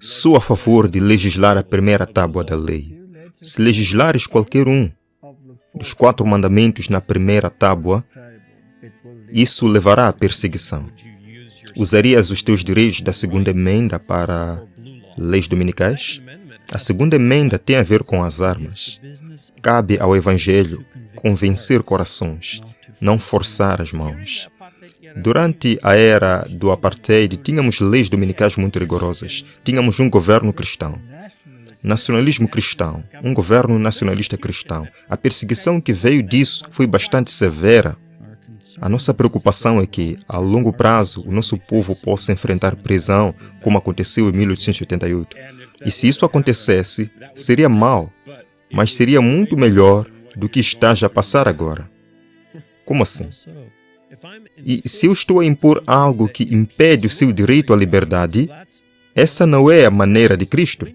Sou a favor de legislar a primeira tábua da lei. Se legislares qualquer um dos 4 mandamentos na primeira tábua, isso levará à perseguição. Usarias os teus direitos da segunda emenda para leis dominicais? A segunda emenda tem a ver com as armas. Cabe ao Evangelho convencer corações, não forçar as mãos. Durante a era do apartheid, tínhamos leis dominicais muito rigorosas. Tínhamos um governo cristão. Nacionalismo cristão, um governo nacionalista cristão. A perseguição que veio disso foi bastante severa. A nossa preocupação é que, a longo prazo, o nosso povo possa enfrentar prisão, como aconteceu em 1888. E se isso acontecesse, seria mal, mas seria muito melhor do que está a passar agora. Como assim? E se eu estou a impor algo que impede o seu direito à liberdade, essa não é a maneira de Cristo.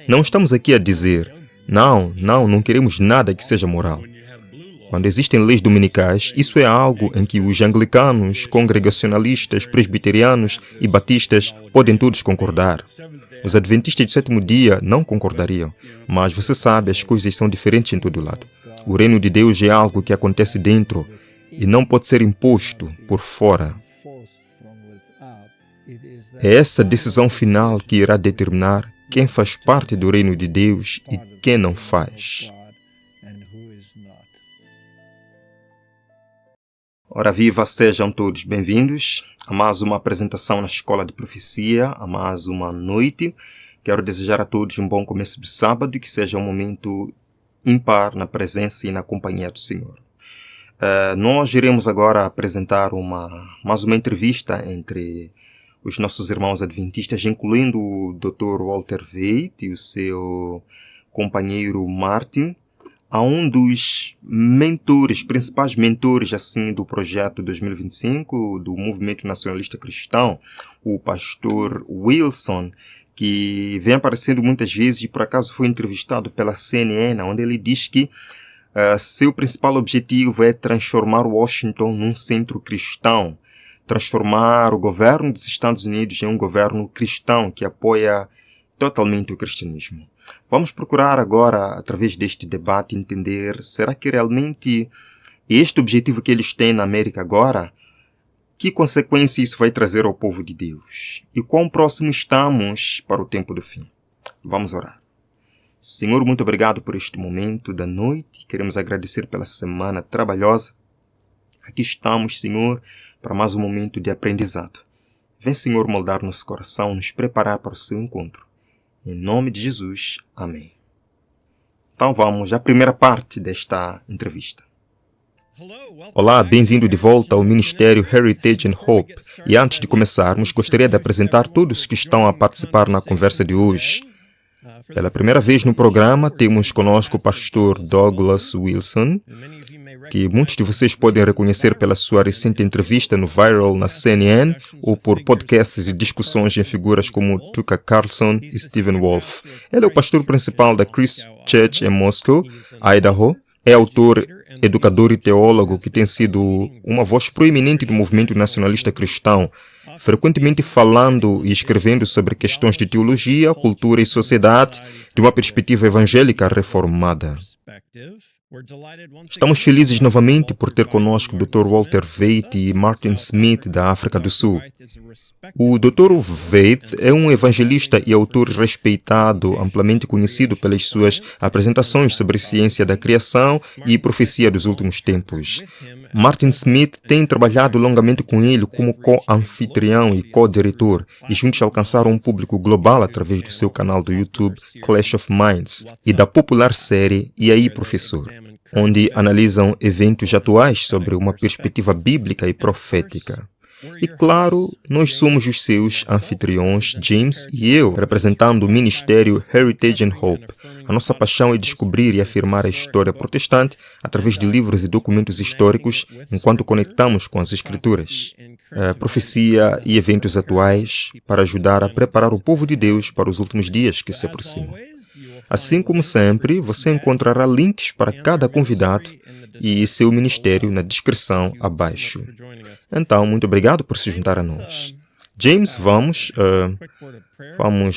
Não estamos aqui a dizer, não queremos nada que seja moral. Quando existem leis dominicais, isso é algo em que os anglicanos, congregacionalistas, presbiterianos e batistas podem todos concordar. Os adventistas do sétimo dia não concordariam, mas você sabe, as coisas são diferentes em todo lado. O reino de Deus é algo que acontece dentro e não pode ser imposto por fora. É essa decisão final que irá determinar quem faz parte do reino de Deus e quem não faz. Ora viva, sejam todos bem-vindos a mais uma apresentação na Escola de Profecia, a mais uma noite. Quero desejar a todos um bom começo de sábado e que seja um momento ímpar na presença e na companhia do Senhor. Nós iremos agora apresentar mais uma entrevista entre os nossos irmãos adventistas, incluindo o Dr. Walter Veit e o seu companheiro Martin, a um dos principais mentores assim, do projeto 2025, do Movimento Nacionalista Cristão, o pastor Wilson, que vem aparecendo muitas vezes e por acaso foi entrevistado pela CNN, onde ele diz que seu principal objetivo é transformar Washington num centro cristão, transformar o governo dos Estados Unidos em um governo cristão que apoia totalmente o cristianismo. Vamos procurar agora, através deste debate, entender, será que realmente este objetivo que eles têm na América agora, que consequência isso vai trazer ao povo de Deus? E quão próximo estamos para o tempo do fim? Vamos orar. Senhor, muito obrigado por este momento da noite. Queremos agradecer pela semana trabalhosa. Aqui estamos, Senhor, para mais um momento de aprendizado. Vem, Senhor, moldar nosso coração, nos preparar para o seu encontro. Em nome de Jesus. Amém. Então vamos à primeira parte desta entrevista. Olá, bem-vindo de volta ao Ministério Heritage and Hope. E antes de começarmos, gostaria de apresentar todos que estão a participar na conversa de hoje. Pela primeira vez no programa, temos conosco o pastor Douglas Wilson, que muitos de vocês podem reconhecer pela sua recente entrevista no Viral na CNN ou por podcasts e discussões em figuras como Tucker Carlson e Stephen Wolf. Ele é o pastor principal da Christ Church em Moscow, Idaho. É autor, educador e teólogo que tem sido uma voz proeminente do movimento nacionalista cristão, frequentemente falando e escrevendo sobre questões de teologia, cultura e sociedade de uma perspectiva evangélica reformada. Estamos felizes novamente por ter conosco o Dr. Walter Veit e Martin Smith, da África do Sul. O Dr. Veit é um evangelista e autor respeitado, amplamente conhecido pelas suas apresentações sobre ciência da criação e profecia dos últimos tempos. Martin Smith tem trabalhado longamente com ele como co-anfitrião e co-diretor, e juntos alcançaram um público global através do seu canal do YouTube Clash of Minds e da popular série E aí, Professor?, onde analisam eventos atuais sobre uma perspectiva bíblica e profética. E claro, nós somos os seus anfitriões, James e eu, representando o Ministério Heritage and Hope. A nossa paixão é descobrir e afirmar a história protestante através de livros e documentos históricos, enquanto conectamos com as Escrituras, profecia e eventos atuais, para ajudar a preparar o povo de Deus para os últimos dias que se aproximam. Assim como sempre, você encontrará links para cada convidado e seu ministério na descrição abaixo. Então, muito obrigado por se juntar a nós. James, vamos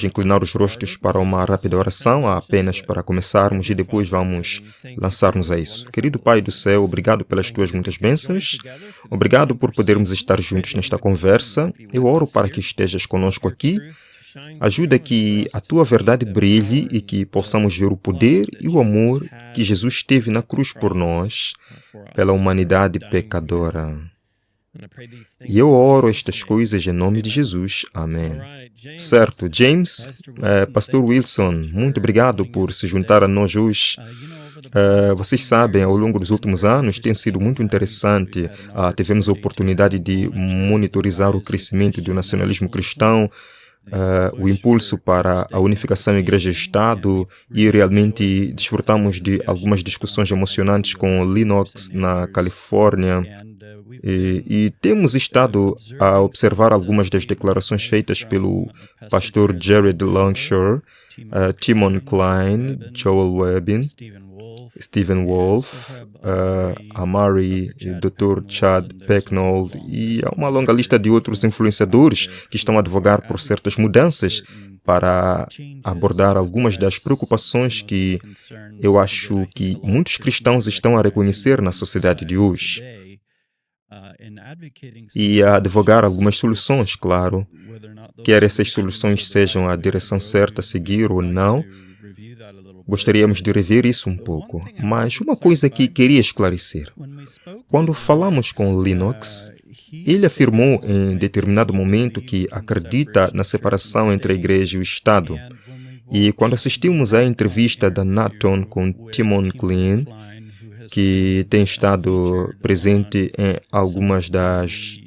inclinar os rostos para uma rápida oração, apenas para começarmos, e depois vamos lançar-nos a isso. Querido Pai do céu, obrigado pelas tuas muitas bênçãos. Obrigado por podermos estar juntos nesta conversa. Eu oro para que estejas conosco aqui. Ajuda que a tua verdade brilhe e que possamos ver o poder e o amor que Jesus teve na cruz por nós, pela humanidade pecadora. E eu oro estas coisas em nome de Jesus. Amém. Certo, James, Pastor Wilson, muito obrigado por se juntar a nós hoje. Vocês sabem, ao longo dos últimos anos tem sido muito interessante. Tivemos a oportunidade de monitorizar o crescimento do nacionalismo cristão, o impulso para a unificação igreja-estado, e realmente desfrutamos de algumas discussões emocionantes com Lennox na Califórnia. E temos estado a observar algumas das declarações feitas pelo pastor Jared Longshore, Timon Klein, Joel Webbin, Stephen Wolf, Amari, Dr. Chad Pecknold, e há uma longa lista de outros influenciadores que estão a advogar por certas mudanças para abordar algumas das preocupações que eu acho que muitos cristãos estão a reconhecer na sociedade de hoje. E a advogar algumas soluções, claro, quer essas soluções sejam a direção certa a seguir ou não. Gostaríamos de rever isso um pouco, mas uma coisa que queria esclarecer. Quando falamos com Lennox, ele afirmou em determinado momento que acredita na separação entre a igreja e o Estado. E quando assistimos à entrevista da Nathan com Timon Klein, que tem estado presente em algumas das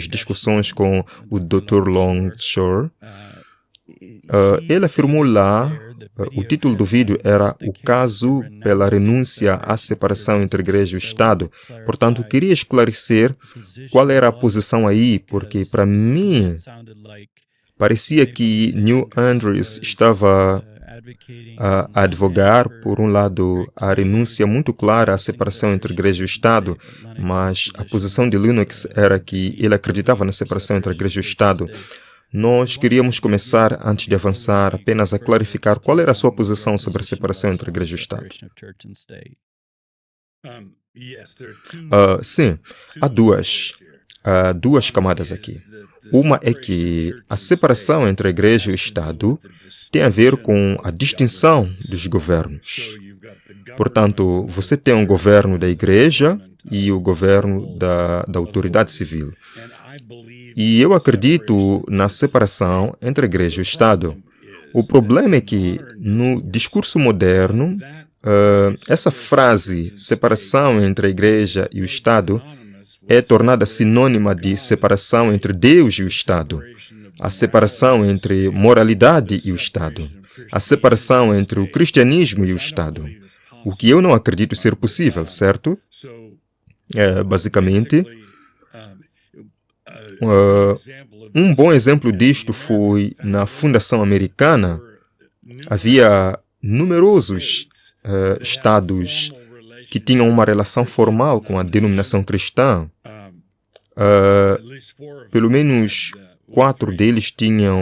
discussões com o Dr. Longshore, ele afirmou lá, o título do vídeo era O Caso pela Renúncia à Separação entre a Igreja e o Estado. Portanto, queria esclarecer qual era a posição aí, porque para mim parecia que Neil Andrews estava a advogar, por um lado, a renúncia muito clara à separação entre a Igreja e o Estado, mas a posição de Lennox era que ele acreditava na separação entre a Igreja e o Estado. Nós queríamos começar, antes de avançar, apenas a clarificar qual era a sua posição sobre a separação entre a Igreja e o Estado. Sim, há duas camadas aqui. Uma é que a separação entre a Igreja e o Estado tem a ver com a distinção dos governos. Portanto, você tem um governo da Igreja e o governo da autoridade civil. E eu acredito na separação entre a Igreja e o Estado. O problema é que, no discurso moderno, essa frase, separação entre a Igreja e o Estado, é tornada sinônima de separação entre Deus e o Estado, a separação entre moralidade e o Estado, a separação entre o cristianismo e o Estado, o que eu não acredito ser possível, certo? Basicamente, um bom exemplo disto foi na Fundação Americana. Havia numerosos estados que tinham uma relação formal com a denominação cristã. Pelo menos 4 deles tinham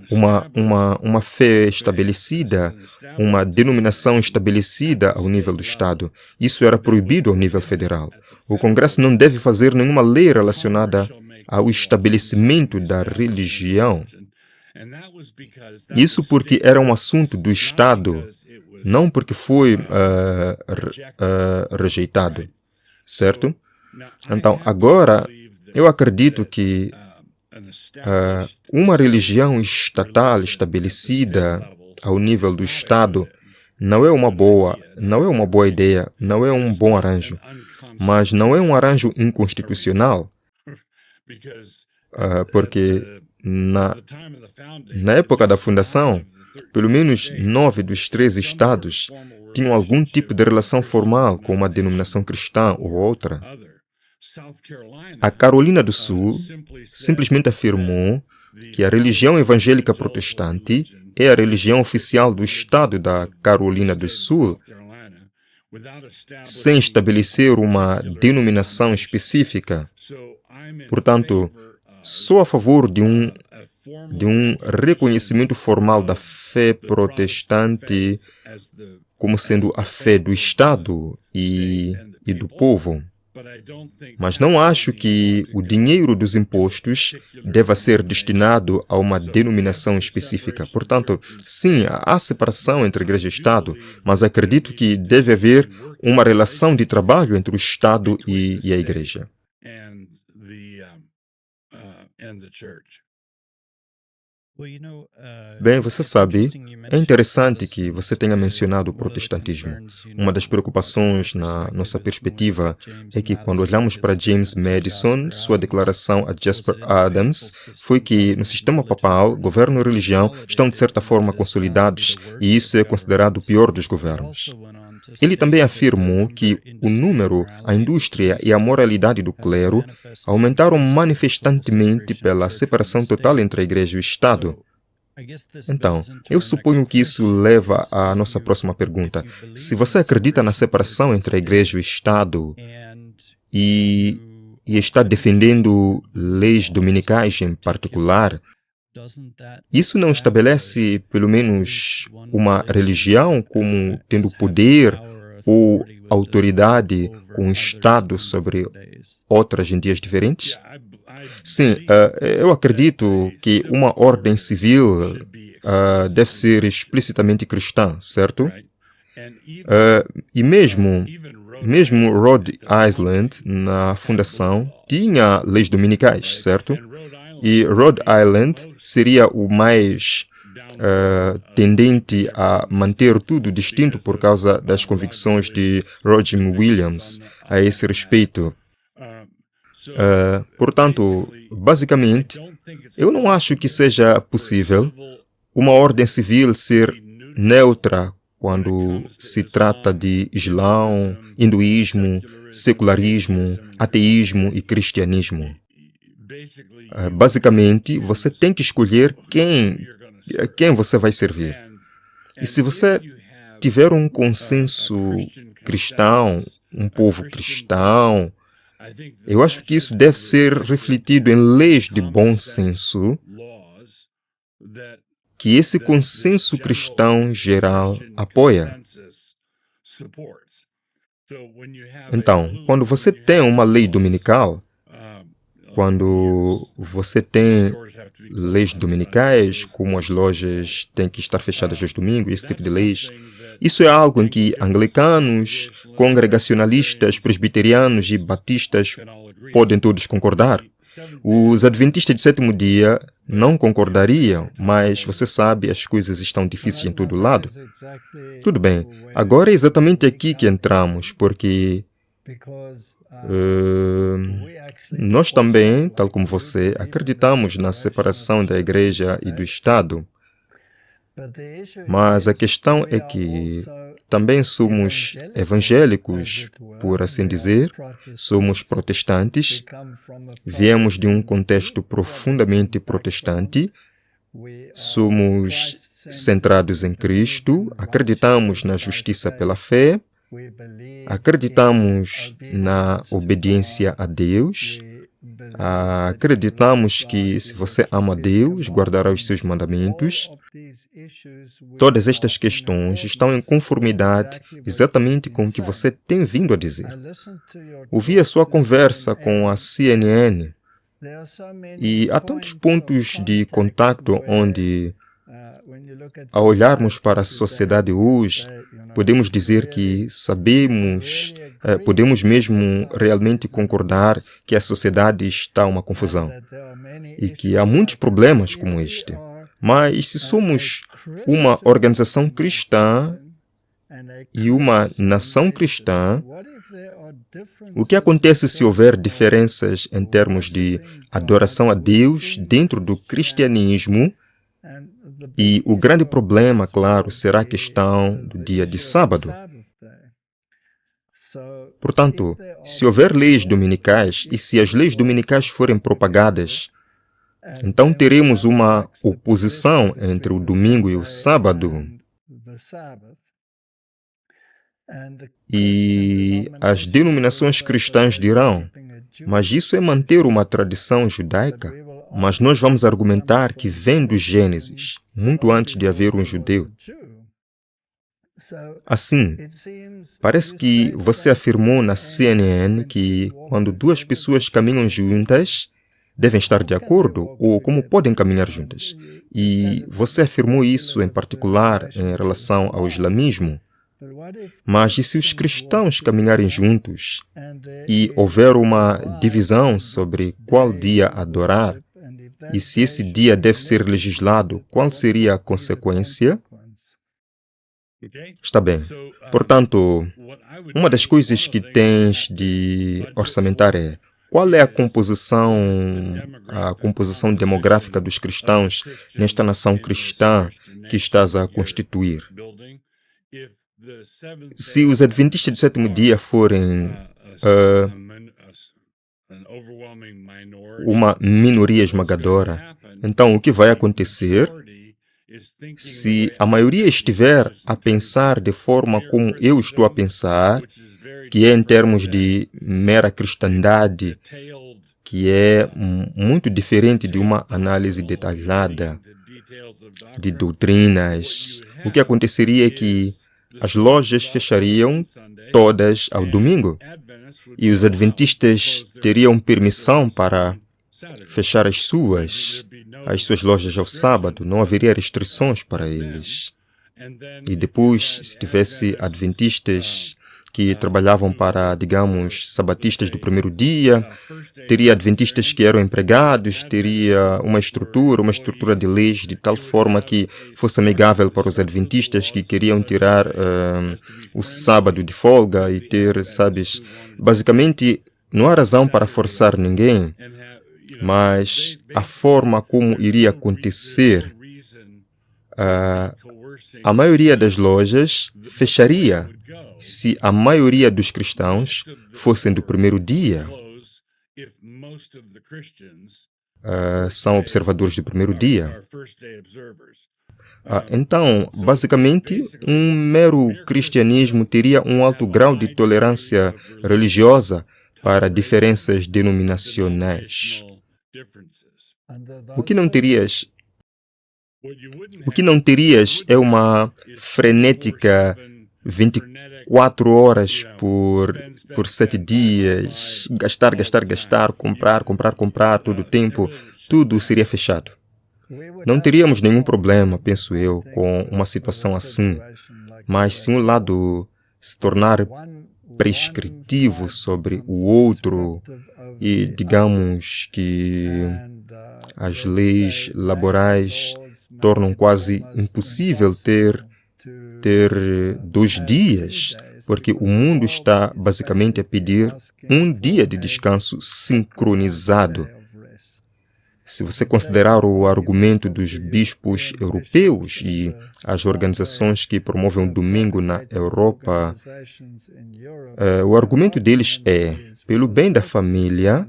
uma fé estabelecida, uma denominação estabelecida ao nível do Estado. Isso era proibido ao nível federal. O Congresso não deve fazer nenhuma lei relacionada ao estabelecimento da religião. Isso porque era um assunto do Estado, não porque foi rejeitado, certo? Então, agora, eu acredito que uma religião estatal estabelecida ao nível do Estado não é uma boa ideia, não é um bom arranjo, mas não é um arranjo inconstitucional, porque na época da fundação, pelo menos 9 dos 13 estados tinham algum tipo de relação formal com uma denominação cristã ou outra. A Carolina do Sul simplesmente afirmou que a religião evangélica protestante é a religião oficial do estado da Carolina do Sul, sem estabelecer uma denominação específica. Portanto, sou a favor de um reconhecimento formal da fé protestante como sendo a fé do Estado e do povo. Mas não acho que o dinheiro dos impostos deva ser destinado a uma denominação específica. Portanto, sim, há separação entre igreja e Estado, mas acredito que deve haver uma relação de trabalho entre o Estado e a igreja. Bem, você sabe, é interessante que você tenha mencionado o protestantismo. Uma das preocupações na nossa perspectiva é que quando olhamos para James Madison, sua declaração a Jasper Adams foi que no sistema papal, governo e religião estão de certa forma consolidados e isso é considerado o pior dos governos. Ele também afirmou que o número, a indústria e a moralidade do clero aumentaram manifestantemente pela separação total entre a igreja e o Estado. Então, eu suponho que isso leva à nossa próxima pergunta. Se você acredita na separação entre a igreja e o Estado e está defendendo leis dominicais em particular, isso não estabelece, pelo menos, uma religião como tendo poder ou autoridade com o Estado sobre outras em dias diferentes? Sim, eu acredito que uma ordem civil deve ser explicitamente cristã, certo? E mesmo Rhode Island, na fundação, tinha leis dominicais, certo? E Rhode Island seria o mais tendente a manter tudo distinto por causa das convicções de Roger Williams a esse respeito. Portanto, basicamente, eu não acho que seja possível uma ordem civil ser neutra quando se trata de Islão, hinduísmo, secularismo, ateísmo e cristianismo. Basicamente, você tem que escolher quem você vai servir. E se você tiver um consenso cristão, um povo cristão, eu acho que isso deve ser refletido em leis de bom senso, que esse consenso cristão geral apoia. Então, quando você tem uma lei dominical, quando você tem leis dominicais, como as lojas têm que estar fechadas aos domingos, esse tipo de leis, isso é algo em que anglicanos, congregacionalistas, presbiterianos e batistas podem todos concordar. Os adventistas do sétimo dia não concordariam, mas você sabe, as coisas estão difíceis em todo lado. Tudo bem, agora é exatamente aqui que entramos, porque nós também, tal como você, acreditamos na separação da igreja e do Estado. Mas a questão é que também somos evangélicos, por assim dizer, somos protestantes, viemos de um contexto profundamente protestante, somos centrados em Cristo, acreditamos na justiça pela fé, acreditamos na obediência a Deus, acreditamos que se você ama Deus, guardará os seus mandamentos. Todas estas questões estão em conformidade exatamente com o que você tem vindo a dizer. Ouvi a sua conversa com a CNN e há tantos pontos de contato onde, ao olharmos para a sociedade hoje, podemos dizer que sabemos, podemos mesmo realmente concordar que a sociedade está uma confusão e que há muitos problemas como este. Mas se somos uma organização cristã e uma nação cristã, o que acontece se houver diferenças em termos de adoração a Deus dentro do cristianismo? E o grande problema, claro, será a questão do dia de sábado. Portanto, se houver leis dominicais e se as leis dominicais forem propagadas, então teremos uma oposição entre o domingo e o sábado. E as denominações cristãs dirão, mas isso é manter uma tradição judaica. Mas nós vamos argumentar que vem do Gênesis, muito antes de haver um judeu. Assim, parece que você afirmou na CNN que quando duas pessoas caminham juntas, devem estar de acordo ou como podem caminhar juntas. E você afirmou isso em particular em relação ao islamismo. Mas e se os cristãos caminharem juntos e houver uma divisão sobre qual dia adorar, e se esse dia deve ser legislado, qual seria a consequência? Está bem. Portanto, uma das coisas que tens de orçamentar é qual é a composição demográfica dos cristãos nesta nação cristã que estás a constituir. Se os adventistas do sétimo dia forem uma minoria esmagadora, então o que vai acontecer? Se a maioria estiver a pensar de forma como eu estou a pensar, que é em termos de mera cristandade, que é muito diferente de uma análise detalhada de doutrinas, o que aconteceria é que as lojas fechariam todas ao domingo e os adventistas teriam permissão para fechar as suas lojas ao sábado, não haveria restrições para eles. E depois, se tivesse adventistas que trabalhavam para, digamos, sabatistas do primeiro dia, teria adventistas que eram empregados, teria uma estrutura de leis de tal forma que fosse amigável para os adventistas que queriam tirar o sábado de folga e ter, sabes, basicamente não há razão para forçar ninguém, mas a forma como iria acontecer, a maioria das lojas fecharia se a maioria dos cristãos fossem do primeiro dia. São observadores do primeiro dia. Então, basicamente, um mero cristianismo teria um alto grau de tolerância religiosa para diferenças denominacionais. O que não terias é uma frenética 24 horas por 7 dias, gastar, comprar todo o tempo, tudo seria fechado. Não teríamos nenhum problema, penso eu, com uma situação assim, mas se um lado se tornar prescritivo sobre o outro e digamos que as leis laborais tornam quase impossível ter 2 dias, porque o mundo está basicamente a pedir um dia de descanso sincronizado. Se você considerar o argumento dos bispos europeus e as organizações que promovem o domingo na Europa, o argumento deles é, pelo bem da família,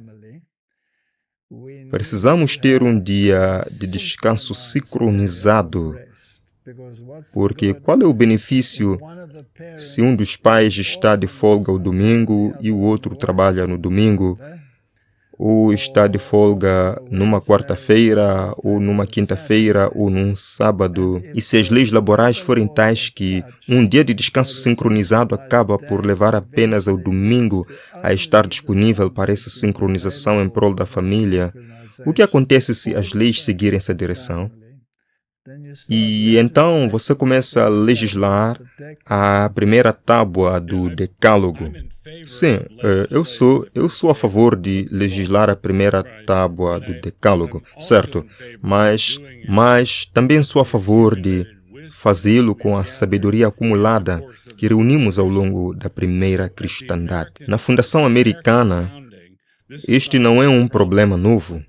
precisamos ter um dia de descanso sincronizado. Porque qual é o benefício se um dos pais está de folga ao domingo e o outro trabalha no domingo, ou está de folga numa quarta-feira, ou numa quinta-feira, ou num sábado? E se as leis laborais forem tais que um dia de descanso sincronizado acaba por levar apenas ao domingo a estar disponível para essa sincronização em prol da família, o que acontece se as leis seguirem essa direção? E então você começa a legislar a primeira tábua do Decálogo. Sim, eu sou a favor de legislar a primeira tábua do Decálogo, certo? Mas também sou a favor de fazê-lo com a sabedoria acumulada que reunimos ao longo da primeira cristandade. Na fundação americana, este não é um problema novo.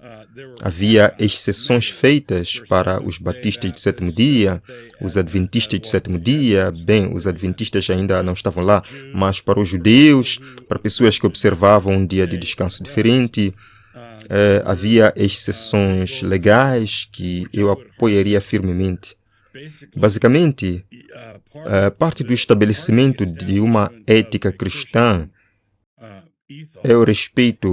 Havia exceções feitas para os batistas do sétimo dia, os adventistas do sétimo dia, bem, os adventistas ainda não estavam lá, mas para os judeus, para pessoas que observavam um dia de descanso diferente, havia exceções legais que eu apoiaria firmemente. Basicamente, parte do estabelecimento de uma ética cristã é o respeito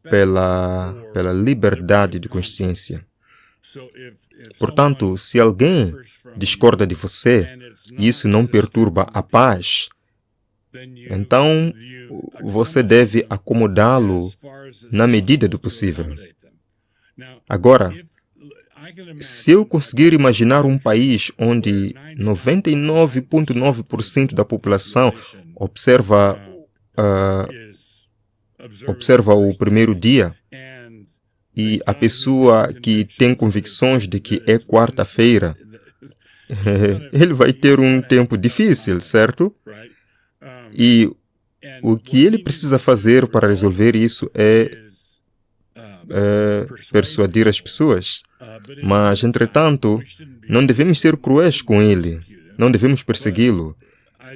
pela liberdade de consciência. Portanto, se alguém discorda de você e isso não perturba a paz, então você deve acomodá-lo na medida do possível. Agora, se eu conseguir imaginar um país onde 99,9% da população observa o primeiro dia, e a pessoa que tem convicções de que é quarta-feira, ele vai ter um tempo difícil, certo? E o que ele precisa fazer para resolver isso é persuadir as pessoas. Mas, entretanto, não devemos ser cruéis com ele, não devemos persegui-lo.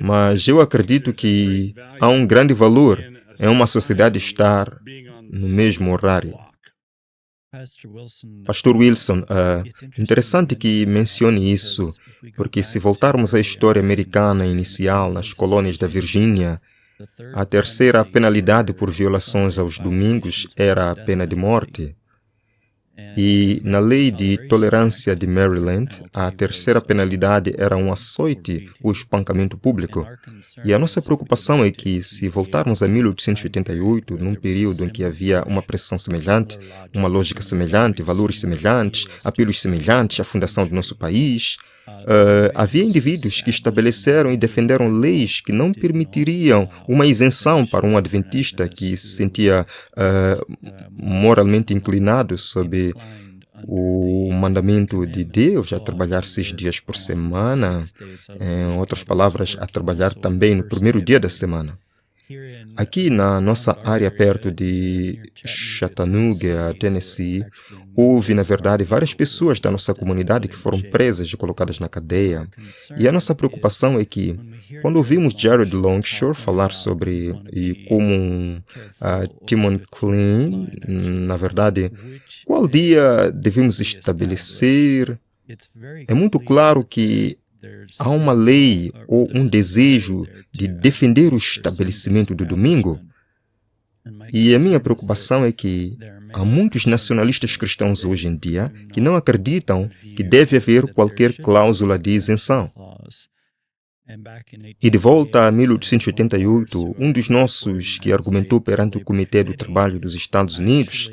Mas eu acredito que há um grande valor em uma sociedade estar no mesmo horário. Pastor Wilson, interessante que mencione isso, porque se voltarmos à história americana inicial, nas colônias da Virgínia, a terceira penalidade por violações aos domingos era a pena de morte. E na lei de tolerância de Maryland, a terceira penalidade era um açoite ou espancamento público. E a nossa preocupação é que, se voltarmos a 1888, num período em que havia uma pressão semelhante, uma lógica semelhante, valores semelhantes, apelos semelhantes à fundação do nosso país, havia indivíduos que estabeleceram e defenderam leis que não permitiriam uma isenção para um adventista que se sentia moralmente inclinado sob o mandamento de Deus a trabalhar 6 dias por semana, em outras palavras, a trabalhar também no primeiro dia da semana. Aqui na nossa área perto de Chattanooga, Tennessee, houve, na verdade, várias pessoas da nossa comunidade que foram presas e colocadas na cadeia. E a nossa preocupação é que, quando ouvimos Jared Longshore falar sobre e como Timon Clean, na verdade, qual dia devemos estabelecer, é muito claro que há uma lei ou um desejo de defender o estabelecimento do domingo. E a minha preocupação é que há muitos nacionalistas cristãos hoje em dia que não acreditam que deve haver qualquer cláusula de isenção. E de volta a 1888, um dos nossos que argumentou perante o Comitê do Trabalho dos Estados Unidos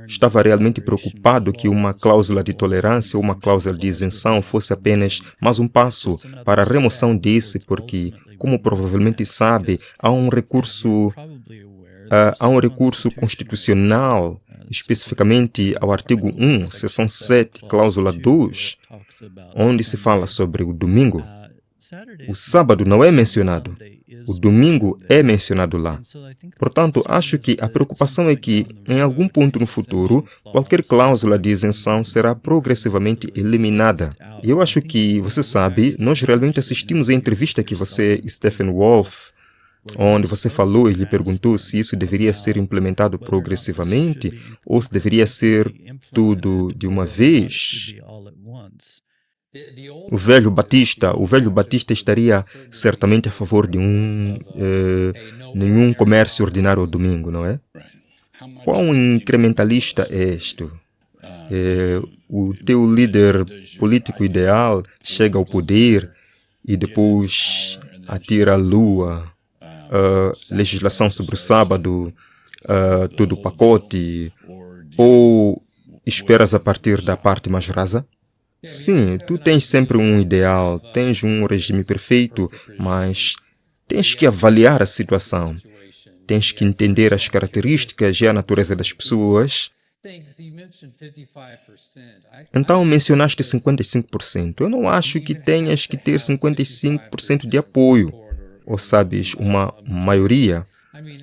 estava realmente preocupado que uma cláusula de tolerância ou uma cláusula de isenção fosse apenas mais um passo para a remoção desse, porque, como provavelmente sabe, há um recurso constitucional, especificamente ao artigo 1, seção 7, cláusula 2, onde se fala sobre o domingo. O sábado não é mencionado. O domingo é mencionado lá. Portanto, acho que a preocupação é que, em algum ponto no futuro, qualquer cláusula de isenção será progressivamente eliminada. E eu acho que, você sabe, nós realmente assistimos à entrevista que você, Stephen Wolf, onde você falou e lhe perguntou se isso deveria ser implementado progressivamente ou se deveria ser tudo de uma vez. O velho Batista estaria certamente a favor de nenhum comércio ordinário ao domingo, não é? Quão incrementalista é isto? O teu líder político ideal chega ao poder e depois atira a lua, legislação sobre o sábado, todo o pacote, ou esperas a partir da parte mais rasa? Sim, tu tens sempre um ideal, tens um regime perfeito, mas tens que avaliar a situação. Tens que entender as características e a natureza das pessoas. Então, mencionaste 55%. Eu não acho que tenhas que ter 55% de apoio, ou sabes, uma maioria.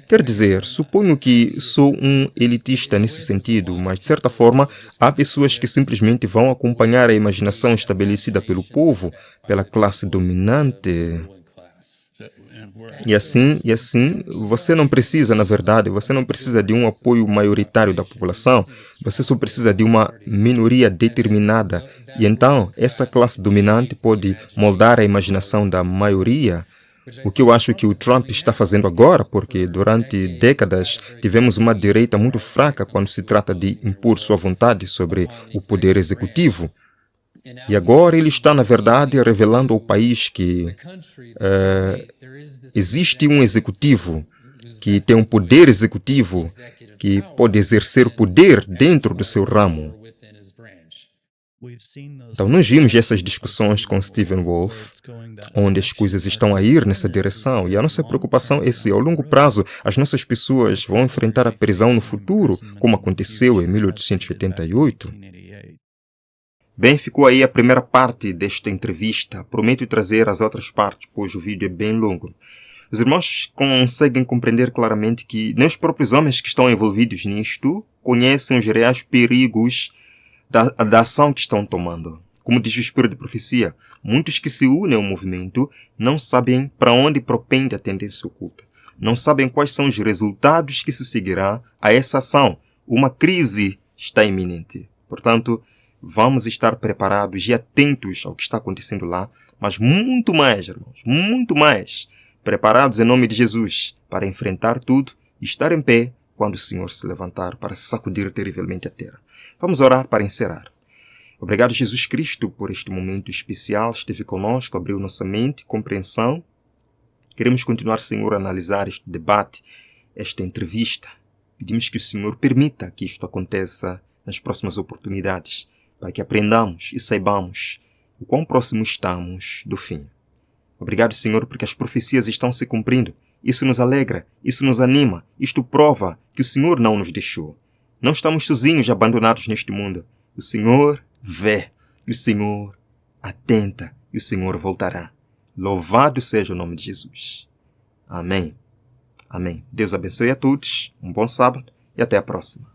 Quer dizer, suponho que sou um elitista nesse sentido, mas de certa forma há pessoas que simplesmente vão acompanhar a imaginação estabelecida pelo povo, pela classe dominante. E assim, você não precisa, na verdade, você não precisa de um apoio maioritário da população, você só precisa de uma minoria determinada. E então, essa classe dominante pode moldar a imaginação da maioria O que eu acho que o Trump está fazendo agora, porque durante décadas tivemos uma direita muito fraca quando se trata de impor sua vontade sobre o poder executivo. E agora ele está, na verdade, revelando ao país que existe um executivo que tem um poder executivo que pode exercer poder dentro do seu ramo. Então, nós vimos essas discussões com Stephen Wolf, onde as coisas estão a ir nessa direção, e a nossa preocupação é se, ao longo prazo, as nossas pessoas vão enfrentar a prisão no futuro, como aconteceu em 1888. Bem, ficou aí a primeira parte desta entrevista. Prometo trazer as outras partes, pois o vídeo é bem longo. Os irmãos conseguem compreender claramente que nem os próprios homens que estão envolvidos nisto conhecem os reais perigos da ação que estão tomando. Como diz o Espírito de Profecia, muitos que se unem ao movimento não sabem para onde propende a tendência oculta. Não sabem quais são os resultados que se seguirá a essa ação. Uma crise está iminente. Portanto, vamos estar preparados e atentos ao que está acontecendo lá, mas muito mais, irmãos, muito mais, preparados em nome de Jesus para enfrentar tudo e estar em pé quando o Senhor se levantar para sacudir terrivelmente a terra. Vamos orar para encerrar. Obrigado, Jesus Cristo, por este momento especial. Esteve conosco, abriu nossa mente, compreensão. Queremos continuar, Senhor, a analisar este debate, esta entrevista. Pedimos que o Senhor permita que isto aconteça nas próximas oportunidades, para que aprendamos e saibamos o quão próximo estamos do fim. Obrigado, Senhor, porque as profecias estão se cumprindo. Isso nos alegra, isso nos anima, isto prova que o Senhor não nos deixou. Não estamos sozinhos, abandonados neste mundo. O Senhor vê, e o Senhor atenta, e o Senhor voltará. Louvado seja o nome de Jesus. Amém. Amém. Deus abençoe a todos, um bom sábado e até a próxima.